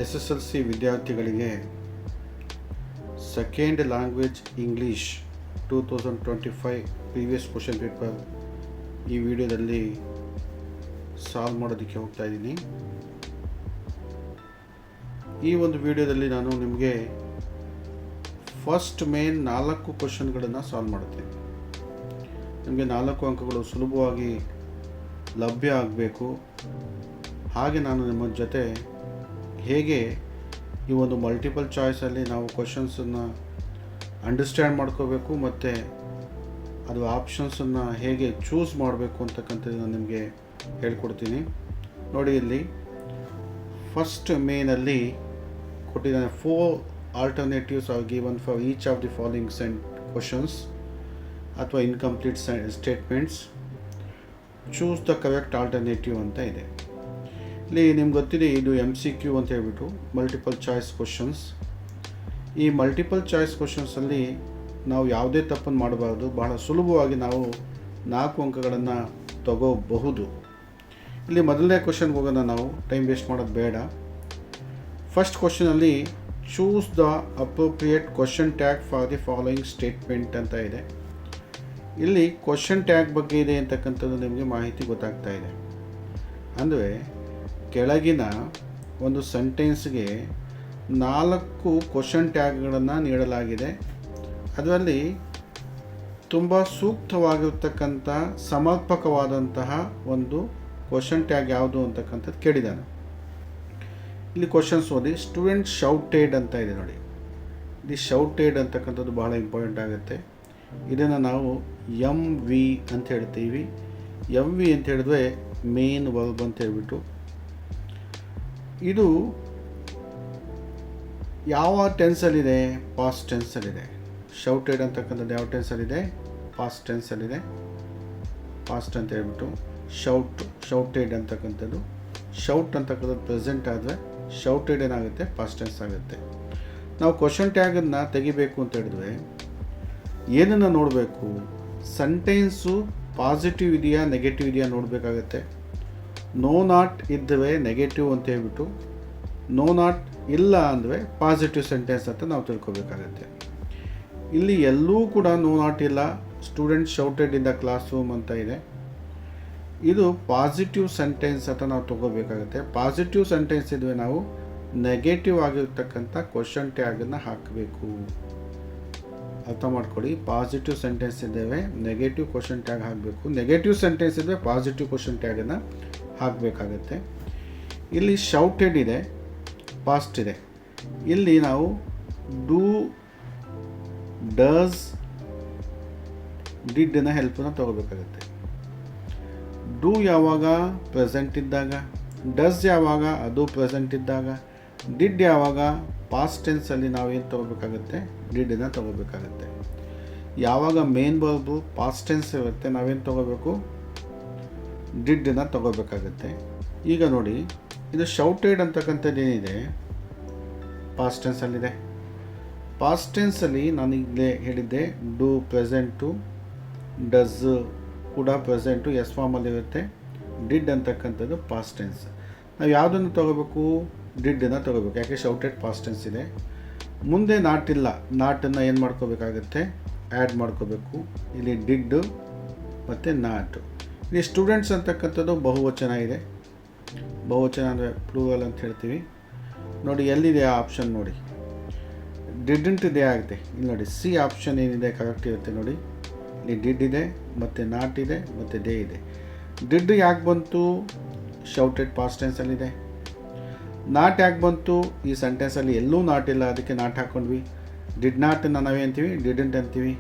SSLC ವಿದ್ಯಾರ್ಥಿಗಳಿಗೆ second language English 2025 previous question paper ಈ ವಿಡಿಯೋದಲ್ಲಿ ಸಾಲ್ವ್ ಮಾಡೋದಕ್ಕೆ ಹೋಗ್ತಾ ಇದ್ದೀನಿ. ಈ ಒಂದು ವಿಡಿಯೋದಲ್ಲಿ ನಾನು ನಿಮಗೆ ಫಸ್ಟ್ ಮೇನ್ 4 ಕ್ವಶನ್ಗಳನ್ನು ಸಾಲ್ವ್ ಮಾಡುತ್ತೇನೆ. ನಿಮಗೆ 4 ಅಂಕಗಳು ಸುಲಭವಾಗಿ ಲಭ್ಯ ಆಗಬೇಕು. ಹಾಗೆ ನಾನು ನಿಮ್ಮ ಜೊತೆ ಹೇಗೆ ಈ ಒಂದು ಮಲ್ಟಿಪಲ್ ಚಾಯ್ಸಲ್ಲಿ ನಾವು ಕ್ವಶನ್ಸನ್ನು ಅಂಡರ್ಸ್ಟ್ಯಾಂಡ್ ಮಾಡ್ಕೋಬೇಕು ಮತ್ತು ಅದು ಆಪ್ಷನ್ಸನ್ನು ಹೇಗೆ ಚೂಸ್ ಮಾಡಬೇಕು ಅಂತಕ್ಕಂಥದ್ದು ನಾನು ನಿಮಗೆ ಹೇಳ್ಕೊಡ್ತೀನಿ. ನೋಡಿ, ಇಲ್ಲಿ ಫಸ್ಟ್ ಮೇನಲ್ಲಿ ಕೊಟ್ಟಿದ್ದಾನೆ 4 alternatives are given for each of the following questions ಅಥವಾ incomplete statements. Choose the correct alternative ಅಂತ ಇದೆ. ಇಲ್ಲಿ ನಿಮ್ಗೆ ಗೊತ್ತಿದೆ, ಇದು MCQ ಅಂತ ಹೇಳ್ಬಿಟ್ಟು ಮಲ್ಟಿಪಲ್ ಚಾಯ್ಸ್ ಕ್ವಶನ್ಸ್. ಈ ಮಲ್ಟಿಪಲ್ ಚಾಯ್ಸ್ ಕ್ವಶನ್ಸಲ್ಲಿ ನಾವು ಯಾವುದೇ ತಪ್ಪನ್ನು ಮಾಡಬಾರ್ದು. ಬಹಳ ಸುಲಭವಾಗಿ ನಾವು 4 ಅಂಕಗಳನ್ನು ತಗೋಬಹುದು. ಇಲ್ಲಿ ಮೊದಲನೇ ಕ್ವಶನ್ಗೆ ಹೋಗೋಣ. ನಾವು ಟೈಮ್ ವೇಸ್ಟ್ ಮಾಡೋದು ಬೇಡ. ಫಸ್ಟ್ ಕ್ವಶನಲ್ಲಿ choose the appropriate question tag for the following statement ಅಂತ ಇದೆ. ಇಲ್ಲಿ ಕ್ವಶನ್ ಟ್ಯಾಗ್ ಬಗ್ಗೆ ಇದೆ ಅಂತಕ್ಕಂಥದ್ದು ನಿಮಗೆ ಮಾಹಿತಿ ಗೊತ್ತಾಗ್ತಾ ಇದೆ. ಅಂದರೆ ಕೆಳಗಿನ ಒಂದು ಸೆಂಟೆನ್ಸ್ಗೆ 4 ಕ್ವಶನ್ ಟ್ಯಾಗ್ಗಳನ್ನು ನೀಡಲಾಗಿದೆ. ಅದರಲ್ಲಿ ತುಂಬ ಸೂಕ್ತವಾಗಿರ್ತಕ್ಕಂಥ ಸಮರ್ಪಕವಾದಂತಹ ಒಂದು ಕ್ವಶನ್ ಟ್ಯಾಗ್ ಯಾವುದು ಅಂತಕ್ಕಂಥದ್ದು ಕೇಳಿದ್ದಾನೆ. ಇಲ್ಲಿ ಕ್ವಶನ್ಸ್ ಓದಿ. ಸ್ಟೂಡೆಂಟ್ ಶೌಟೆಡ್ ಅಂತ ಇದೆ ನೋಡಿ. ಇಲ್ಲಿ ಶೌಟೆಡ್ ಅಂತಕ್ಕಂಥದ್ದು ಬಹಳ ಇಂಪಾರ್ಟೆಂಟ್ ಆಗುತ್ತೆ. ಇದನ್ನು ನಾವು MV ಅಂತ ಹೇಳ್ತೀವಿ. MV ಅಂತ ಹೇಳಿದ್ರೆ ಮೇನ್ ವರ್ಬ್ ಅಂತ ಹೇಳ್ಬಿಟ್ಟು. ಇದು ಯಾವ ಟೆನ್ಸಲ್ಲಿದೆ? ಪಾಸ್ಟ್ ಟೆನ್ಸಲ್ಲಿದೆ. ಶೌಟೆಡ್ ಅಂತಕ್ಕಂಥದ್ದು ಯಾವ ಟೆನ್ಸಲ್ಲಿದೆ? ಪಾಸ್ಟ್ ಟೆನ್ಸಲ್ಲಿದೆ. ಪಾಸ್ಟ್ ಅಂತ ಹೇಳ್ಬಿಟ್ಟು ಶೌಟೆಡ್ ಅಂತಕ್ಕಂಥದ್ದು. ಶೌಟ್ ಅಂತಕ್ಕಂಥದ್ದು ಪ್ರೆಸೆಂಟ್ ಆದರೆ ಶೌಟೆಡ್ ಏನಾಗುತ್ತೆ? ಪಾಸ್ಟ್ ಟೆನ್ಸ್ ಆಗುತ್ತೆ. ನಾವು ಕ್ವಶನ್ ಟ್ಯಾಗನ್ನು ತೆಗಿಬೇಕು ಅಂತ ಹೇಳಿದ್ರೆ ಏನನ್ನು ನೋಡಬೇಕು? ಸೆಂಟೆನ್ಸು ಪಾಸಿಟಿವ್ ಇದೆಯಾ ನೆಗೆಟಿವ್ ಇದೆಯಾ ನೋಡಬೇಕಾಗತ್ತೆ. ನೋ ನಾಟ್ ಇದ್ದರೆ ನೆಗೆಟಿವ್ ಅಂತ ಹೇಳ್ಬಿಟ್ಟು, ನೋ ನಾಟ್ ಇಲ್ಲ ಅಂದರೆ ಪಾಸಿಟಿವ್ ಸೆಂಟೆನ್ಸ್ ಅಂತ ನಾವು ತಿಳ್ಕೊಬೇಕಾಗತ್ತೆ. ಇಲ್ಲಿ ಎಲ್ಲೂ ಕೂಡ ನೋ ನಾಟ್ ಇಲ್ಲ. Student shouted in the class room ಅಂತ ಇದೆ. ಇದು ಪಾಸಿಟಿವ್ ಸೆಂಟೆನ್ಸ್ ಅಂತ ನಾವು ತಗೋಬೇಕಾಗುತ್ತೆ. ಪಾಸಿಟಿವ್ ಸೆಂಟೆನ್ಸ್ ಇದ್ದರೆ ನಾವು ನೆಗೆಟಿವ್ ಆಗಿರ್ತಕ್ಕಂಥ ಕ್ವಶನ್ ಟ್ಯಾಗನ್ನು ಹಾಕಬೇಕು. ಅರ್ಥ ಮಾಡ್ಕೊಳ್ಳಿ. ಪಾಸಿಟಿವ್ ಸೆಂಟೆನ್ಸ್ ಇದ್ದೇವೆ, ನೆಗೆಟಿವ್ ಕ್ವಶನ್ ಟ್ಯಾಗ್ ಹಾಕಬೇಕು. ನೆಗೆಟಿವ್ ಸೆಂಟೆನ್ಸ್ ಇದ್ದರೆ ಪಾಸಿಟಿವ್ ಕ್ವಶನ್ ಟ್ಯಾಗನ್ನು ಹಾಕಬೇಕಾಗತ್ತೆ. ಇಲ್ಲಿ ಶೌಟೆಡ್ ಇದೆ, ಪಾಸ್ಟ್ ಇದೆ. ಇಲ್ಲಿ ನಾವು ಡೂ, ಡಸ್, ಡಿಡ್ನ ಹೆಲ್ಪನ್ನು ತಗೋಬೇಕಾಗತ್ತೆ. ಡೂ ಯಾವಾಗ? ಪ್ರೆಸೆಂಟ್ ಇದ್ದಾಗ. ಡಸ್ ಯಾವಾಗ? ಅದು ಪ್ರೆಸೆಂಟ್ ಇದ್ದಾಗ. ಡಿಡ್ ಯಾವಾಗ? ಪಾಸ್ಟ್ ಟೆನ್ಸಲ್ಲಿ ನಾವೇನು ತಗೋಬೇಕಾಗತ್ತೆ? ಡಿಡ್ನ ತಗೋಬೇಕಾಗತ್ತೆ. ಯಾವಾಗ ಮೇನ್ ವರ್ಬು ಪಾಸ್ಟ್ ಟೆನ್ಸ್ ಇರುತ್ತೆ ನಾವೇನು ತಗೋಬೇಕು? ಡಿಡ್ನ ತಗೋಬೇಕಾಗತ್ತೆ. ಈಗ ನೋಡಿ, ಇದು ಶೌಟೆಡ್ ಅಂತಕ್ಕಂಥದ್ದು ಏನಿದೆ ಪಾಸ್ಟ್ ಟೆನ್ಸಲ್ಲಿದೆ. ಪಾಸ್ಟ್ ಟೆನ್ಸಲ್ಲಿ ನಾನು ಈಗಲೇ ಹೇಳಿದ್ದೆ, ಡೂ ಪ್ರೆಸೆಂಟು, ಡಸ್ ಕೂಡ ಪ್ರೆಸೆಂಟು ಎಸ್ ಫಾರ್ಮಲ್ಲಿರುತ್ತೆ. ಡಿಡ್ ಅಂತಕ್ಕಂಥದ್ದು ಪಾಸ್ಟ್ ಟೆನ್ಸ್. ನಾವು ಯಾವುದನ್ನು ತಗೋಬೇಕು? ಡಿಡ್ನ ತಗೋಬೇಕು. ಯಾಕೆ? ಶೌಟೆಡ್ ಪಾಸ್ಟ್ ಟೆನ್ಸ್ ಇದೆ. ಮುಂದೆ ನಾಟ್ ಇಲ್ಲ. ನಾಟನ್ನು ಏನು ಮಾಡ್ಕೋಬೇಕಾಗತ್ತೆ? ಆ್ಯಡ್ ಮಾಡ್ಕೋಬೇಕು. ಇಲ್ಲಿ ಡಿಡ್ ಮತ್ತು ನಾಟ್. ಇಲ್ಲಿ ಸ್ಟೂಡೆಂಟ್ಸ್ ಅಂತಕ್ಕಂಥದ್ದು ಬಹುವಚನ ಇದೆ. ಬಹುವಚನ ಅಂದರೆ ಪ್ಲೂರಲ್ ಅಂತ ಹೇಳ್ತೀವಿ. ನೋಡಿ, ಎಲ್ಲಿದೆ ಆ ಆಪ್ಷನ್ ನೋಡಿ. ಡಿಡ್ಂಟ್ ಇದೆ ಆಗುತ್ತೆ. ಇಲ್ಲಿ ನೋಡಿ, ಸಿ ಆಪ್ಷನ್ ಏನಿದೆ ಕರೆಕ್ಟ್ ಇರುತ್ತೆ ನೋಡಿ. ಇಲ್ಲಿ ಡಿಡ್ ಇದೆ ಮತ್ತು ನಾಟ್ ಇದೆ ಮತ್ತು ದೇ ಇದೆ. ಡಿಡ್ ಯಾಕೆ ಬಂತು? Shouted past ಟೆನ್ಸಲ್ಲಿದೆ. ನಾಟ್ ಯಾಕೆ ಬಂತು? ಈ ಸೆಂಟೆನ್ಸಲ್ಲಿ ಎಲ್ಲೂ ನಾಟ್ ಇಲ್ಲ, ಅದಕ್ಕೆ ನಾಟ್ ಹಾಕ್ಕೊಂಡ್ವಿ. ಡಿಡ್ ನಾಟನ್ನು ನಾವೇ ಅಂತೀವಿ, ಡಿಡೆಂಟ್ ಅಂತೀವಿ.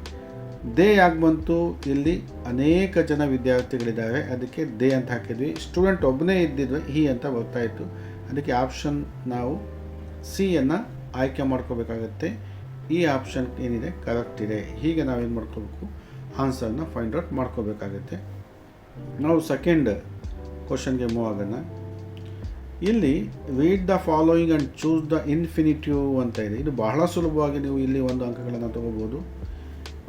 ದೇ ಯಾಕೆ ಬಂತು? ಇಲ್ಲಿ ಅನೇಕ ಜನ ವಿದ್ಯಾರ್ಥಿಗಳಿದ್ದಾವೆ, ಅದಕ್ಕೆ ದೇ ಅಂತ ಹಾಕಿದ್ವಿ. ಸ್ಟೂಡೆಂಟ್ ಒಬ್ಬನೇ ಇದ್ದಿದ್ವಿ, ಹಿ ಅಂತ ಬರ್ತಾಯಿತ್ತು. ಅದಕ್ಕೆ ಆಪ್ಷನ್ ನಾವು ಸಿಯನ್ನು ಆಯ್ಕೆ ಮಾಡ್ಕೋಬೇಕಾಗತ್ತೆ. ಈ ಆಪ್ಷನ್ ಏನಿದೆ ಕರೆಕ್ಟ್ ಇದೆ. ಹೀಗೆ ನಾವೇನು ಮಾಡ್ಕೋಬೇಕು? ಆನ್ಸರ್ನ ಫೈಂಡ್ ಔಟ್ ಮಾಡ್ಕೋಬೇಕಾಗತ್ತೆ. ನಾವು ಸೆಕೆಂಡ್ ಕ್ವಶನ್ಗೆ ಮೂವ್ ಆಗೋಣ. ಇಲ್ಲಿ read the following and choose the infinitive ಅಂತ ಇದೆ. ಇದು ಬಹಳ ಸುಲಭವಾಗಿ ನೀವು ಇಲ್ಲಿ 1 ಅಂಕಗಳನ್ನು ತಗೋಬೋದು.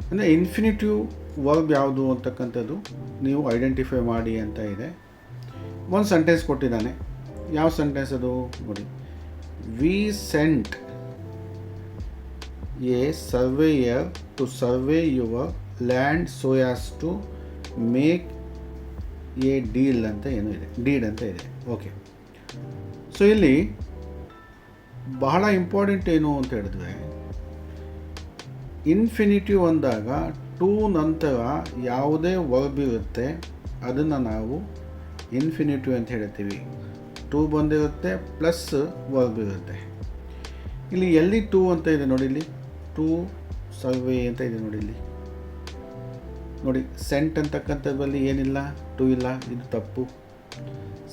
ಅಂದರೆ ಇನ್ಫಿನಿಟಿವ್ ವರ್ಬ್ ಯಾವುದು ಅಂತಕ್ಕಂಥದ್ದು ನೀವು ಐಡೆಂಟಿಫೈ ಮಾಡಿ ಅಂತ ಇದೆ. ಒಂದು ಸೆಂಟೆನ್ಸ್ ಕೊಟ್ಟಿದ್ದಾನೆ. ಯಾವ ಸೆಂಟೆನ್ಸ್ ಅದು ನೋಡಿ. We sent a surveyor to survey your land so as to make a deal ಅಂತ ಏನೋ ಇದೆ, ಡೀಡ್ ಅಂತ ಇದೆ. ಓಕೆ, ಸೊ ಇಲ್ಲಿ ಬಹಳ ಇಂಪಾರ್ಟೆಂಟ್ ಏನು ಅಂತ ಹೇಳಿದ್ರೆ, ಇನ್ಫಿನಿಟಿವ್ ಅಂದಾಗ ಟು ನಂತರ ಯಾವುದೇ ವರ್ಬ್ ಇರುತ್ತೆ ಅದನ್ನು ನಾವು ಇನ್ಫಿನಿಟಿವ್ ಅಂತ ಹೇಳ್ತೀವಿ. ಟು ಬಂದಿರುತ್ತೆ ಪ್ಲಸ್ ವರ್ಬ್ ಇರುತ್ತೆ. ಇಲ್ಲಿ ಎಲ್ಲಿ ಟು ಅಂತ ಇದೆ ನೋಡಿ, ಇಲ್ಲಿ ಟು ಸರ್ವೆ ಅಂತ ಇದೆ ನೋಡಿ. ಇಲ್ಲಿ ನೋಡಿ, ಸೆಂಟ್ ಅಂತಕ್ಕಂಥದ್ರಲ್ಲಿ ಏನಿಲ್ಲ, ಟು ಇಲ್ಲ, ಇದು ತಪ್ಪು.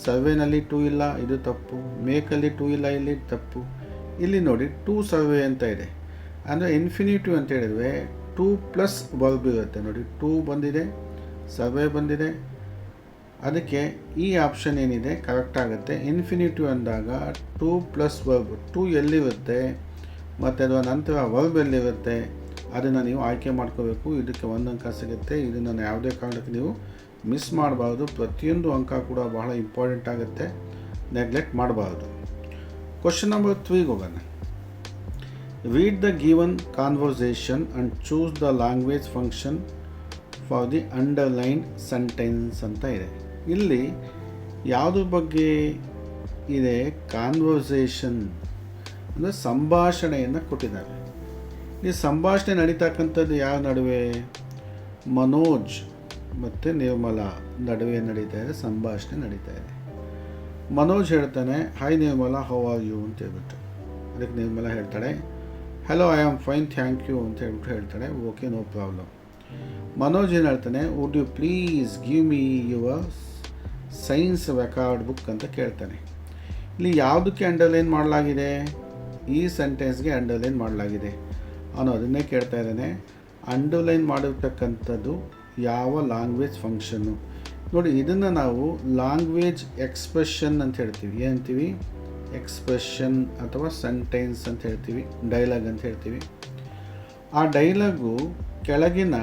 ಸರ್ವೆನಲ್ಲಿ ಟು ಇಲ್ಲ, ಇದು ತಪ್ಪು. ಮೇಕಲ್ಲಿ ಟು ಇಲ್ಲ, ಇಲ್ಲಿ ತಪ್ಪು. ಇಲ್ಲಿ ನೋಡಿ ಟು ಸರ್ವೆ ಅಂತ ಇದೆ. ಅಂದರೆ ಇನ್ಫಿನಿಟಿವ್ ಅಂತ ಹೇಳಿದ್ರೆ ಟು ಪ್ಲಸ್ ವರ್ಬ್ ಇರುತ್ತೆ ನೋಡಿ. ಟು ಬಂದಿದೆ, ಸರ್ವೆ ಬಂದಿದೆ, ಅದಕ್ಕೆ ಈ ಆಪ್ಷನ್ ಏನಿದೆ ಕರೆಕ್ಟ್ ಆಗುತ್ತೆ. ಇನ್ಫಿನಿಟಿವ್ ಅಂದಾಗ ಟು ಪ್ಲಸ್ ವರ್ಬ್, ಟು ಎಲ್ಲಿರುತ್ತೆ ಮತ್ತು ಅದರ ನಂತರ ವರ್ಬ್ ಎಲ್ಲಿರುತ್ತೆ ಅದನ್ನು ನೀವು ಆಯ್ಕೆ ಮಾಡ್ಕೋಬೇಕು. ಇದಕ್ಕೆ 1 ಅಂಕ ಸಿಗುತ್ತೆ. ಇದನ್ನು ಯಾವುದೇ ಕಾರಣಕ್ಕೆ ನೀವು ಮಿಸ್ ಮಾಡಬಾರ್ದು. ಪ್ರತಿಯೊಂದು ಅಂಕ ಕೂಡ ಬಹಳ ಇಂಪಾರ್ಟೆಂಟ್ ಆಗುತ್ತೆ, ನೆಗ್ಲೆಕ್ಟ್ ಮಾಡಬಾರ್ದು. ಕ್ವಶನ್ ನಂಬರ್ 3ಗೆ ಹೋಗೋಣ. Read the given conversation and choose the language function for the underline sentence ಅಂತ ಇದೆ. ಇಲ್ಲಿ ಯಾವುದ್ರ ಬಗ್ಗೆ ಇದೆ? ಕಾನ್ವರ್ಸೇಷನ್ ಅಂದರೆ ಸಂಭಾಷಣೆಯನ್ನು ಕೊಟ್ಟಿದ್ದಾರೆ. ಈ ಸಂಭಾಷಣೆ ನಡೀತಕ್ಕಂಥದ್ದು ಯಾರ ನಡುವೆ? ಮನೋಜ್ ಮತ್ತು ನಿರ್ಮಲಾ ನಡುವೆ ನಡೀತಾ ಇದೆ, ಸಂಭಾಷಣೆ ನಡೀತಾ ಇದೆ. ಮನೋಜ್ ಹೇಳ್ತಾನೆ, hi Nirmala, how are you ಅಂತ ಹೇಳ್ಬಿಟ್ಟು. ಅದಕ್ಕೆ ನಿರ್ಮಲಾ ಹೇಳ್ತಾಳೆ, hello, I am fine, thank you ಅಂತ ಹೇಳ್ಬಿಟ್ಟು ಹೇಳ್ತಾಳೆ. Okay, no problem. ಮನೋಜ್ ಏನು ಹೇಳ್ತಾನೆ, would you please give me your science record book ಅಂತ ಕೇಳ್ತಾನೆ. ಇಲ್ಲಿ ಯಾವುದಕ್ಕೆ ಅಂಡರ್ಲೈನ್ ಮಾಡಲಾಗಿದೆ? ಈ ಸೆಂಟೆನ್ಸ್ಗೆ ಅಂಡರ್ಲೈನ್ ಮಾಡಲಾಗಿದೆ. ಅವನು ಅದನ್ನೇ ಕೇಳ್ತಾ ಇದ್ದಾನೆ. ಅಂಡರ್ಲೈನ್ ಮಾಡಿರ್ತಕ್ಕಂಥದ್ದು ಯಾವ ಲ್ಯಾಂಗ್ವೇಜ್ ಫಂಕ್ಷನ್ನು ನೋಡಿ. ಇದನ್ನು ನಾವು ಲ್ಯಾಂಗ್ವೇಜ್ ಎಕ್ಸ್ಪ್ರೆಷನ್ ಅಂತ ಹೇಳ್ತೀವಿ. ಏನಂತೀವಿ? ಎಕ್ಸ್ಪ್ರೆಷನ್ ಅಥವಾ ಸೆಂಟೆನ್ಸ್ ಅಂತ ಹೇಳ್ತೀವಿ, ಡೈಲಾಗ್ ಅಂತ ಹೇಳ್ತೀವಿ. ಆ ಡೈಲಾಗು ಕೆಳಗಿನ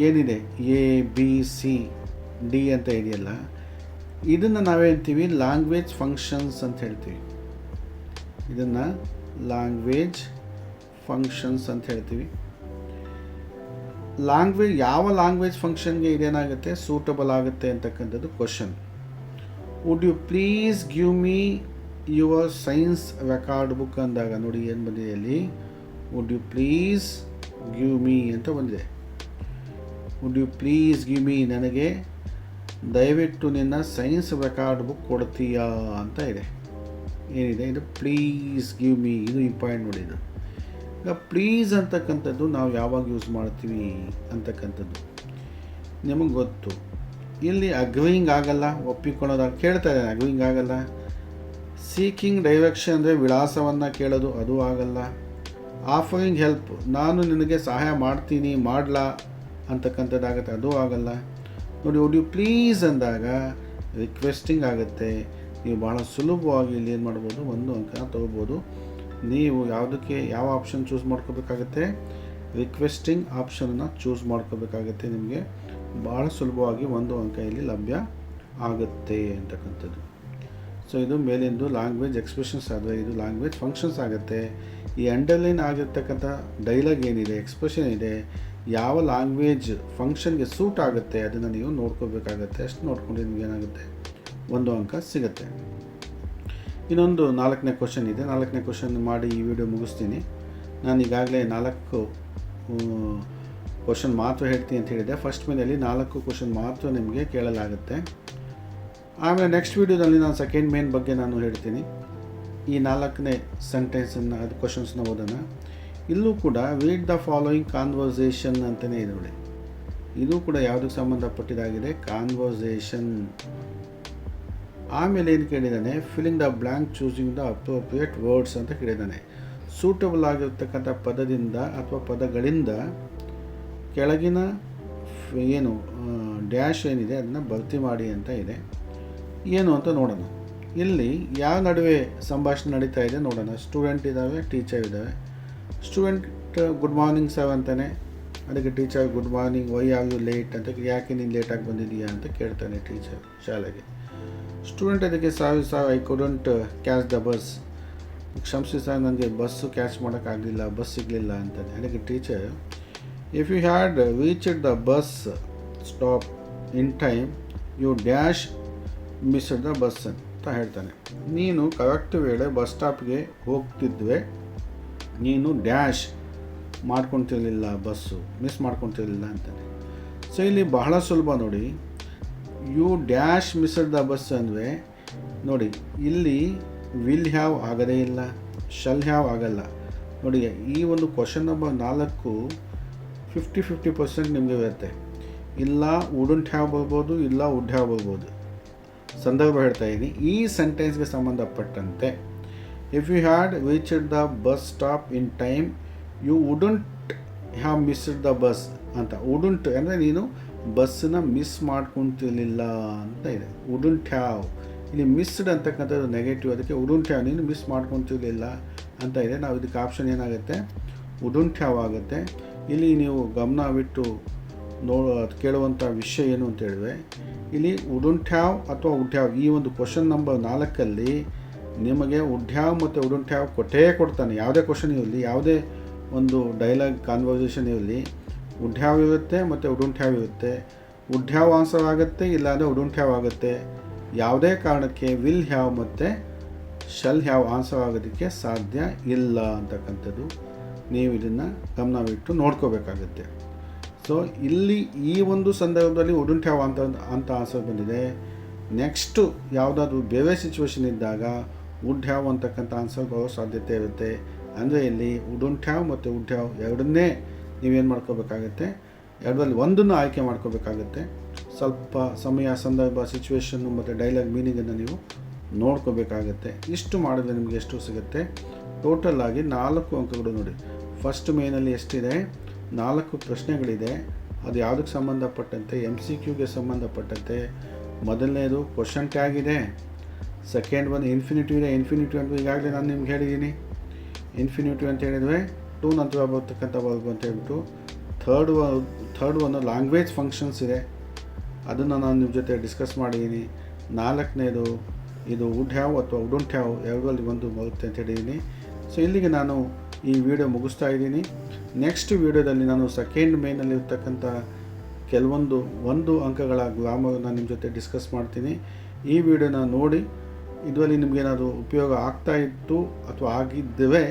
ಏನಿದೆ ಎ ಬಿ ಸಿ ಡಿ ಅಂತ ಇದೆಯಲ್ಲ, ಇದನ್ನು ನಾವೇಂತೀವಿ? ಲ್ಯಾಂಗ್ವೇಜ್ ಫಂಕ್ಷನ್ಸ್ ಅಂತ ಹೇಳ್ತೀವಿ. ಇದನ್ನು ಲ್ಯಾಂಗ್ವೇಜ್ ಫಂಕ್ಷನ್ಸ್ ಅಂತ ಹೇಳ್ತೀವಿ. ಲ್ಯಾಂಗ್ವೇಜ್ ಯಾವ ಲ್ಯಾಂಗ್ವೇಜ್ ಫಂಕ್ಷನ್ಗೆ ಇದೇನಾಗುತ್ತೆ? ಸೂಟಬಲ್ ಆಗುತ್ತೆ ಅಂತಕ್ಕಂಥದ್ದು question. Would you please give me your science record book ಅಂದಾಗ ನೋಡಿ ಏನು ಬಂದಿದೆ ಅಲ್ಲಿ? Would you please give me ಅಂತ ಬಂದಿದೆ. Would you please give me, ನನಗೆ ದಯವಿಟ್ಟು ನಿನ್ನ ಸೈನ್ಸ್ ರೆಕಾರ್ಡ್ ಬುಕ್ ಕೊಡ್ತೀಯಾ ಅಂತ ಇದೆ. ಏನಿದೆ ಇದು? Please give me. ಇದು ಇಂಪಾರ್ಟೆಂಟ್ ನೋಡಿ. ಇದು ಈಗ ಪ್ಲೀಸ್ ಅಂತಕ್ಕಂಥದ್ದು ನಾವು ಯಾವಾಗ ಯೂಸ್ ಮಾಡ್ತೀವಿ ಅಂತಕ್ಕಂಥದ್ದು ನಿಮಗೆ ಗೊತ್ತು. ಇಲ್ಲಿ ಅಗ್ರೀಯಿಂಗ್ ಆಗಲ್ಲ, ಒಪ್ಪಿಕೊಳ್ಳೋದಾಗ ಕೇಳ್ತಾ ಇದ್ದಾನೆ, ಅಗ್ರೀಯಿಂಗ್ ಆಗಲ್ಲ. ಸೀಕಿಂಗ್ ಡೈರೆಕ್ಷನ್ ಅಂದರೆ ವಿಳಾಸವನ್ನು ಕೇಳೋದು, ಅದು ಆಗಲ್ಲ. ಆಫರಿಂಗ್ ಹೆಲ್ಪ್, ನಾನು ನಿನಗೆ ಸಹಾಯ ಮಾಡ್ತೀನಿ, ಮಾಡಲಾ ಅಂತಕ್ಕಂಥದ್ದಾಗುತ್ತೆ, ಅದು ಆಗಲ್ಲ. ನೋಡಿ, ವುಡ್ ಯು ಪ್ಲೀಸ್ ಅಂದಾಗ ರಿಕ್ವೆಸ್ಟಿಂಗ್ ಆಗುತ್ತೆ. ನೀವು ಭಾಳ ಸುಲಭವಾಗಿ ಇಲ್ಲಿ ಏನು ಮಾಡ್ಬೋದು? 1 ಅಂಕ ತೊಗೋಬೋದು. ನೀವು ಯಾವುದಕ್ಕೆ ಯಾವ ಆಪ್ಷನ್ ಚೂಸ್ ಮಾಡ್ಕೋಬೇಕಾಗತ್ತೆ? ರಿಕ್ವೆಸ್ಟಿಂಗ್ ಆಪ್ಷನನ್ನು ಚೂಸ್ ಮಾಡ್ಕೋಬೇಕಾಗತ್ತೆ. ನಿಮಗೆ ಭಾಳ ಸುಲಭವಾಗಿ 1 ಅಂಕ ಇಲ್ಲಿ ಲಭ್ಯ ಆಗುತ್ತೆ ಅಂತಕ್ಕಂಥದ್ದು. ಸೊ ಇದು ಮೇಲಿಂದು ಲ್ಯಾಂಗ್ವೇಜ್ ಎಕ್ಸ್ಪ್ರೆಷನ್ಸ್ ಆದರೆ ಇದು ಲ್ಯಾಂಗ್ವೇಜ್ ಫಂಕ್ಷನ್ಸ್ ಆಗುತ್ತೆ. ಈ ಅಂಡರ್ಲೈನ್ ಆಗಿರ್ತಕ್ಕಂಥ ಡೈಲಾಗ್ ಏನಿದೆ, ಎಕ್ಸ್ಪ್ರೆಷನ್ ಇದೆ, ಯಾವ ಲ್ಯಾಂಗ್ವೇಜ್ ಫಂಕ್ಷನ್ಗೆ ಸೂಟ್ ಆಗುತ್ತೆ ಅದನ್ನು ನೀವು ನೋಡ್ಕೋಬೇಕಾಗತ್ತೆ. ಅಷ್ಟು ನೋಡ್ಕೊಂಡು ನಿಮ್ಗೆ ಏನಾಗುತ್ತೆ? 1 ಅಂಕ ಸಿಗುತ್ತೆ. ಇನ್ನೊಂದು 4ನೇ ಕ್ವಶನ್ ಇದೆ. 4ನೇ ಕ್ವಶನ್ ಮಾಡಿ ಈ ವಿಡಿಯೋ ಮುಗಿಸ್ತೀನಿ. ನಾನು ಈಗಾಗಲೇ 4 ಕ್ವಶನ್ ಮಾತ್ರ ಹೇಳ್ತೀನಿ ಅಂತ ಹೇಳಿದೆ. ಫಸ್ಟ್ ಮೇನಲ್ಲಿ 4 ಕ್ವಶನ್ ಮಾತ್ರ ನಿಮಗೆ ಕೇಳಲಾಗುತ್ತೆ. ಆಮೇಲೆ ನೆಕ್ಸ್ಟ್ ವೀಡಿಯೋದಲ್ಲಿ ನಾನು ಸೆಕೆಂಡ್ ಮೇನ್ ಬಗ್ಗೆ ನಾನು ಹೇಳ್ತೀನಿ. ಈ 4ನೇ ಸೆಂಟೆನ್ಸನ್ನು ಅದು ಕ್ವಶನ್ಸ್ನ ಓದೋಣ. ಇಲ್ಲೂ ಕೂಡ ರೀಡ್ ದ ಫಾಲೋಯಿಂಗ್ ಕಾನ್ವರ್ಸೇಷನ್ ಅಂತಲೇ ಇದೆ ನೋಡಿ. ಇದು ಕೂಡ ಯಾವುದಕ್ಕೆ ಸಂಬಂಧಪಟ್ಟಿದ್ದಾಗಿದೆ? ಕಾನ್ವರ್ಸೇಷನ್. ಆಮೇಲೆ ಏನು ಕೇಳಿದ್ದಾನೆ? Filling the blank choosing the appropriate words ಅಂತ ಕೇಳಿದ್ದಾನೆ. ಸೂಟಬಲ್ ಆಗಿರ್ತಕ್ಕಂಥ ಪದದಿಂದ ಅಥವಾ ಪದಗಳಿಂದ ಕೆಳಗಿನ ಏನು ಡ್ಯಾಶ್ ಏನಿದೆ ಅದನ್ನು ಭರ್ತಿ ಮಾಡಿ ಅಂತ ಇದೆ. ಏನು ಅಂತ ನೋಡೋಣ. ಇಲ್ಲಿ ಯಾವ ನಡುವೆ ಸಂಭಾಷಣೆ ನಡೀತಾ ಇದೆ ನೋಡೋಣ. ಸ್ಟೂಡೆಂಟ್ ಇದ್ದಾವೆ, ಟೀಚರ್ ಇದ್ದಾವೆ. ಸ್ಟೂಡೆಂಟ್ ಗುಡ್ ಮಾರ್ನಿಂಗ್ ಸರ್ ಅಂತಾನೆ. ಅದಕ್ಕೆ teacher good morning, why are you late ಅಂತ, ಯಾಕೆ ನೀನು ಲೇಟಾಗಿ ಬಂದಿದ್ದೀಯಾ ಅಂತ ಕೇಳ್ತಾನೆ ಟೀಚರ್ ಶಾಲೆಗೆ. ಸ್ಟೂಡೆಂಟ್ ಅದಕ್ಕೆ sorry I couldn't catch the bus. ಕ್ಷಮಿಸಿ ಸರ್, ನನಗೆ ಬಸ್ಸು ಕ್ಯಾಚ್ ಮಾಡೋಕ್ಕಾಗಲಿಲ್ಲ, ಬಸ್ ಸಿಗಲಿಲ್ಲ ಅಂತಾನೆ. ಅದಕ್ಕೆ teacher, if you had reached the bus stop in time you dash missed the bus ಅಂತ ಹೇಳ್ತಾನೆ. ನೀನು ಕರೆಕ್ಟ್ ವೇಳೆ ಬಸ್ ಸ್ಟಾಪ್ಗೆ ಹೋಗ್ತಿದ್ವೆ, ನೀನು ಡ್ಯಾಶ್ ಮಾಡ್ಕೊತಿರ್ಲಿಲ್ಲ, ಬಸ್ಸು ಮಿಸ್ ಮಾಡ್ಕೊತಿರ್ಲಿಲ್ಲ ಅಂತಾನೆ. ಸೊ ಇಲ್ಲಿ ಬಹಳ ಸುಲಭ ನೋಡಿ. You dash missed the bus ಅಂದರೆ ನೋಡಿ, ಇಲ್ಲಿ ವಿಲ್ ಹ್ಯಾವ್ ಆಗದೇ ಇಲ್ಲ, ಶಲ್ ಹ್ಯಾವ್ ಆಗಲ್ಲ ನೋಡಿ. ಈ ಒಂದು ಕ್ವಶನ್ ನಂಬರ್ 4 50% ನಿಮಗೆ ಇರುತ್ತೆ. ಇಲ್ಲ ವುಡಂಟ್ ಹ್ಯಾವ್ ಬರ್ಬೋದು, ಇಲ್ಲ ವುಡ್ ಹ್ಯಾವ್ ಬರ್ಬೋದು. ಸಂದರ್ಭ ಹೇಳ್ತಾ ಇದ್ದೀನಿ. ಈ ಸೆಂಟೆನ್ಸ್ಗೆ ಸಂಬಂಧಪಟ್ಟಂತೆ if you had reached the bus stop in time you wouldn't have missed the bus ಅಂತ. ವುಡಂಟ್ ಅಂದರೆ ನೀನು ಬಸ್ಸನ್ನ ಮಿಸ್ ಮಾಡ್ಕೊತಿರ್ಲಿಲ್ಲ ಅಂತ ಇದೆ. ವುಡಂಟ್ ಹ್ಯಾವ್ ಇಲ್ಲಿ ಮಿಸ್ಡ್ ಅಂತಕ್ಕಂಥದ್ದು ನೆಗೆಟಿವ್, ಅದಕ್ಕೆ ವುಡಂಟ್ ಹ್ಯಾವ್ ನೀನು ಮಿಸ್ ಮಾಡ್ಕೊತಿರ್ಲಿಲ್ಲ ಅಂತ ಇದೆ. ನಾವು ಇದಕ್ಕೆ ಆಪ್ಷನ್ ಏನಾಗುತ್ತೆ, ವುಡಂಟ್ ಹ್ಯಾವ್ ಆಗುತ್ತೆ. ಇಲ್ಲಿ ನೀವು ಗಮನವಿಟ್ಟು ಕೇಳುವಂಥ ವಿಷಯ ಏನು ಅಂತ ಹೇಳಿದ್ರೆ, ಇಲ್ಲಿ ವುಡಂಟ್ ಹ್ಯಾವ್ ಅಥವಾ ವುಡ್ ಹ್ಯಾವ್ ಈ ಒಂದು ಕ್ವಶನ್ ನಂಬರ್ 4 ನಿಮಗೆ ವುಡ್ ಹ್ಯಾವ್ ಮತ್ತು ವುಡಂಟ್ ಹ್ಯಾವ್ ಕೊಡ್ತಾನೆ. ಯಾವುದೇ ಕ್ವಶನ್ ಇರಲಿ, ಯಾವುದೇ ಒಂದು ಡೈಲಾಗ್ ಕಾನ್ವರ್ಸೇಷನ್ ಇರಲಿ, ವುಡ್ ಹ್ಯಾವ್ ಇರುತ್ತೆ ಮತ್ತು ವುಡಂಟ್ ಹ್ಯಾವ್ ಇರುತ್ತೆ. ವುಡ್ ಹ್ಯಾವ್ ಆನ್ಸರ್ ಆಗುತ್ತೆ, ಇಲ್ಲಾಂದರೆ ವುಡಂಟ್ ಹ್ಯಾವ್ ಆಗುತ್ತೆ. ಯಾವುದೇ ಕಾರಣಕ್ಕೆ ವಿಲ್ ಹ್ಯಾವ್ ಮತ್ತು ಶಲ್ ಹ್ಯಾವ್ ಆನ್ಸರ್ ಆಗೋದಕ್ಕೆ ಸಾಧ್ಯ ಇಲ್ಲ ಅಂತಕ್ಕಂಥದ್ದು ನೀವು ಇದನ್ನು ಗಮನವಿಟ್ಟು ನೋಡ್ಕೋಬೇಕಾಗುತ್ತೆ. ಸೊ ಇಲ್ಲಿ ಈ ಒಂದು ಸಂದರ್ಭದಲ್ಲಿ ವುಡಂಟ್ ಹ್ಯಾವ್ ಅಂತ ಆನ್ಸರ್ ಬಂದಿದೆ. ನೆಕ್ಸ್ಟು ಯಾವುದಾದ್ರೂ ಬೇರೆ ಸಿಚುವೇಶನ್ ಇದ್ದಾಗ ವುಡ್ ಹ್ಯಾವ್ ಅಂತಕ್ಕಂಥ ಆನ್ಸರ್ ಬರೋ ಸಾಧ್ಯತೆ ಇರುತ್ತೆ. ಅಂದರೆ ಇಲ್ಲಿ ವುಡಂಟ್ ಹ್ಯಾವ್ ಮತ್ತು ವುಡ್ ಹ್ಯಾವ್ ಎರಡನ್ನೇ ನೀವೇನು ಮಾಡ್ಕೋಬೇಕಾಗತ್ತೆ, ಎರಡರಲ್ಲಿ ಒಂದನ್ನು ಆಯ್ಕೆ ಮಾಡ್ಕೋಬೇಕಾಗತ್ತೆ. ಸ್ವಲ್ಪ ಸಮಯ, ಸಂದರ್ಭ, ಸಿಚುವೇಶನ್ನು ಮತ್ತು ಡೈಲಾಗ್ ಮೀನಿಂಗನ್ನು ನೀವು ನೋಡ್ಕೋಬೇಕಾಗತ್ತೆ. ಇಷ್ಟು ಮಾಡಿದ್ರೆ ನಿಮಗೆ ಎಷ್ಟು ಸಿಗುತ್ತೆ, ಟೋಟಲ್ ಆಗಿ 4 ಅಂಕಗಳು ನೋಡಿ. ಫಸ್ಟ್ ಮೇನಲ್ಲಿ ಎಷ್ಟಿದೆ, 4 ಪ್ರಶ್ನೆಗಳಿದೆ. ಅದು ಯಾವುದಕ್ಕೆ ಸಂಬಂಧಪಟ್ಟಂತೆ, MCQಗೆ ಸಂಬಂಧಪಟ್ಟಂತೆ. ಮೊದಲನೇದು ಕ್ವಶನ್ ಟ್ಯಾಗ್ ಇದೆ, ಸೆಕೆಂಡ್ ಒಂದು ಇನ್ಫಿನಿಟಿವ್ ಇದೆ. ಇನ್ಫಿನಿಟಿವ್ ಅಂತ ಈಗಾಗಲೇ ನಾನು ನಿಮ್ಗೆ ಹೇಳಿದ್ದೀನಿ. ಇನ್ಫಿನಿಟಿವ್ ಅಂತ ಹೇಳಿದರೆ ಟು ನಂತರ ಬರ್ತಕ್ಕಂಥ ವರ್ಬ್ ಅಂತ ಹೇಳ್ಬಿಟ್ಟು. ಥರ್ಡ್ ಒಂದು ಲ್ಯಾಂಗ್ವೇಜ್ ಫಂಕ್ಷನ್ಸ್ ಇದೆ, ಅದನ್ನು ನಾನು ನಿಮ್ಮ ಜೊತೆ ಡಿಸ್ಕಸ್ ಮಾಡಿದ್ದೀನಿ. 4ನೇದು ಇದು ವುಡ್ ಹ್ಯಾವ್ ಅಥವಾ ವುಡಂಟ್ ಹ್ಯಾವ್ ಎರಡರಲ್ಲಿ ಒಂದು ಬರುತ್ತೆ ಅಂತ ಹೇಳಿದ್ದೀನಿ. ಸೊ ಇಲ್ಲಿಗೆ ನಾನು ಈ ವಿಡಿಯೋ ಮುಗಿಸ್ತಾ ಇದ್ದೀನಿ. ನೆಕ್ಸ್ಟ್ ವಿಡಿಯೋದಲ್ಲಿ ನಾನು ಸೆಕೆಂಡ್ ಮೇನಲ್ಲಿರ್ತಕ್ಕಂಥ ಕೆಲವೊಂದು 1 ಅಂಕಗಳ ಗ್ರಾಮರನ್ನು ನಿಮ್ಮ ಜೊತೆ ಡಿಸ್ಕಸ್ ಮಾಡ್ತೀನಿ. ಈ ವಿಡಿಯೋನ ನೋಡಿ ಇದರಲ್ಲಿ ನಿಮಗೇನಾದರೂ ಉಪಯೋಗ ಆಗ್ತಾ ಇತ್ತು ಅಥವಾ ಆಗಿದ್ದರೆ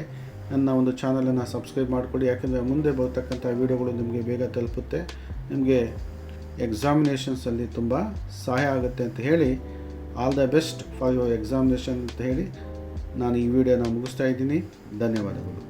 ನನ್ನ ಒಂದು ಚಾನಲನ್ನು ಸಬ್ಸ್ಕ್ರೈಬ್ ಮಾಡಿಕೊಡಿ. ಯಾಕೆಂದರೆ ಮುಂದೆ ಬರ್ತಕ್ಕಂಥ ವಿಡಿಯೋಗಳು ನಿಮಗೆ ಬೇಗ ತಲುಪುತ್ತೆ, ನಿಮಗೆ ಎಕ್ಸಾಮಿನೇಷನ್ಸಲ್ಲಿ ತುಂಬ ಸಹಾಯ ಆಗುತ್ತೆ ಅಂತ ಹೇಳಿ, all the best for your examination ಅಂತ ಹೇಳಿ ನಾನು ಈ ವಿಡಿಯೋನ ಮುಗಿಸ್ತಾ ಇದ್ದೀನಿ. ಧನ್ಯವಾದಗಳು.